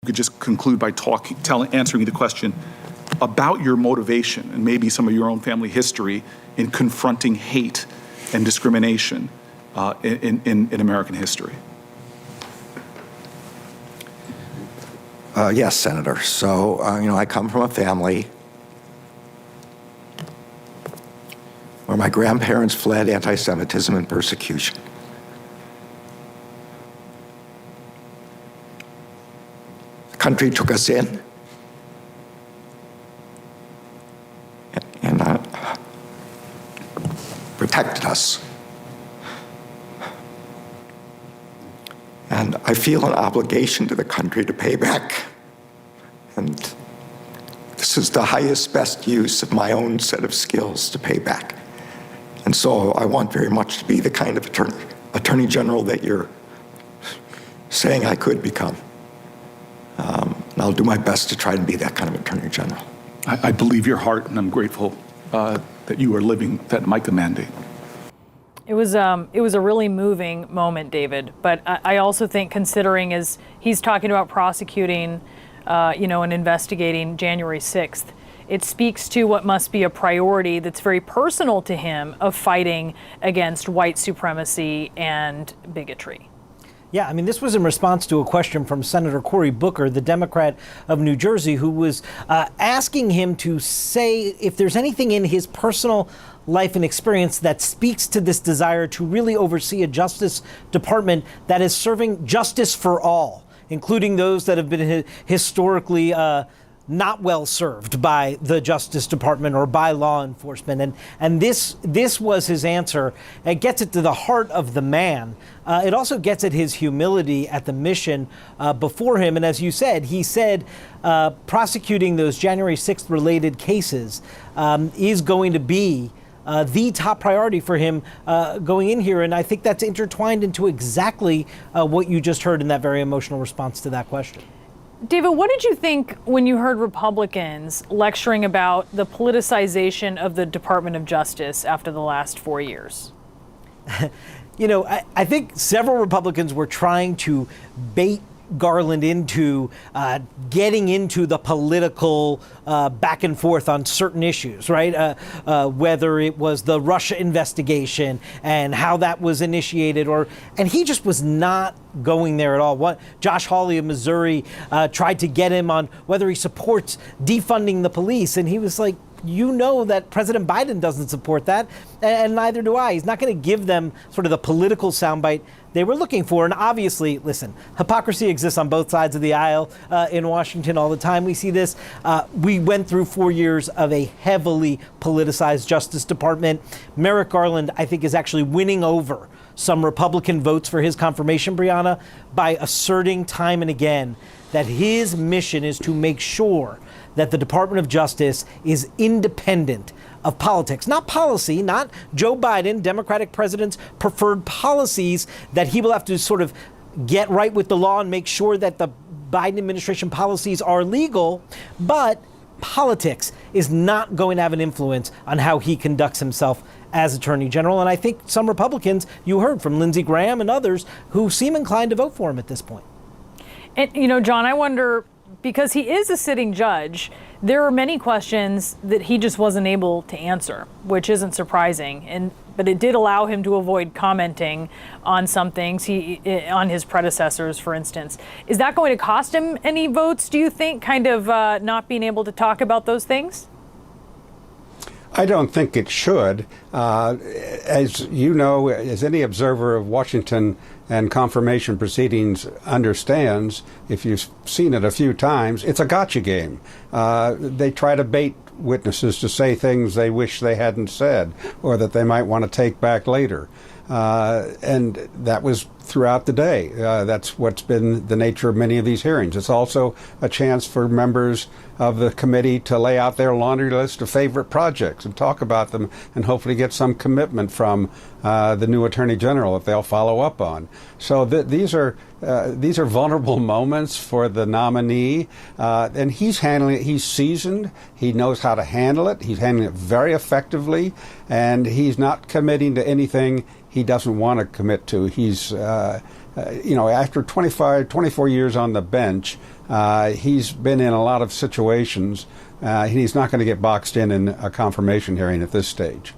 could just conclude by answering the question about your motivation and maybe some of your own family history in confronting hate and discrimination in American history. Yes, Senator. So, I come from a family where my grandparents fled anti-Semitism and persecution. The country took us in and protected us. And I feel an obligation to the country to pay back. And this is the highest, best use of my own set of skills to pay back. And so I want very much to be the kind of attorney general that you're saying I could become. And I'll do my best to try to be that kind of attorney general. I believe your heart, and I'm grateful that you are living that MICA mandate. It was a really moving moment, David. But I also think, considering as he's talking about prosecuting, and investigating January 6th, it speaks to what must be a priority that's very personal to him of fighting against white supremacy and bigotry. Yeah, I mean, this was in response to a question from Senator Cory Booker, the Democrat of New Jersey, who was asking him to say if there's anything in his personal life and experience that speaks to this desire to really oversee a Justice Department that is serving justice for all, including those that have been historically not well served by the Justice Department or by law enforcement. And this was his answer. It gets it to the heart of the man. It also gets at his humility at the mission before him. And as you said, he said prosecuting those January 6th related cases is going to be the top priority for him going in here. And I think that's intertwined into exactly what you just heard in that very emotional response to that question. David, what did you think when you heard Republicans lecturing about the politicization of the Department of Justice after the last 4 years? I think several Republicans were trying to bait Garland into getting into the political back and forth on certain issues, right? Whether it was the Russia investigation and how that was initiated, and he just was not going there at all. Josh Hawley of Missouri tried to get him on whether he supports defunding the police, and he was like, that President Biden doesn't support that, and neither do I. He's not going to give them sort of the political soundbite they were looking for. And obviously, listen, hypocrisy exists on both sides of the aisle in Washington all the time. We see this. We went through 4 years of a heavily politicized Justice Department. Merrick Garland, I think, is actually winning over some Republican votes for his confirmation, Brianna, by asserting time and again that his mission is to make sure that the Department of Justice is independent of politics, not policy, not Joe Biden, Democratic president's preferred policies that he will have to sort of get right with the law and make sure that the Biden administration policies are legal, but politics is not going to have an influence on how he conducts himself as Attorney General. And I think some Republicans, you heard from Lindsey Graham and others, who seem inclined to vote for him at this point. And, John, I wonder, because he is a sitting judge, there are many questions that he just wasn't able to answer, which isn't surprising. But it did allow him to avoid commenting on some things, on his predecessors, for instance. Is that going to cost him any votes, do you think, kind of not being able to talk about those things? I don't think it should. As you know, as any observer of Washington and confirmation proceedings understands, if you've seen it a few times, it's a gotcha game. They try to bait witnesses to say things they wish they hadn't said or that they might want to take back later. And that was throughout the day. That's what's been the nature of many of these hearings. It's also a chance for members of the committee to lay out their laundry list of favorite projects and talk about them and hopefully get some commitment from the new Attorney General that they'll follow up on. So these are vulnerable moments for the nominee, and he's handling it. He's seasoned. He knows how to handle it. He's handling it very effectively, and he's not committing to anything he doesn't want to commit to. He's, after 24 years on the bench, He's been in a lot of situations. He's not going to get boxed in a confirmation hearing at this stage.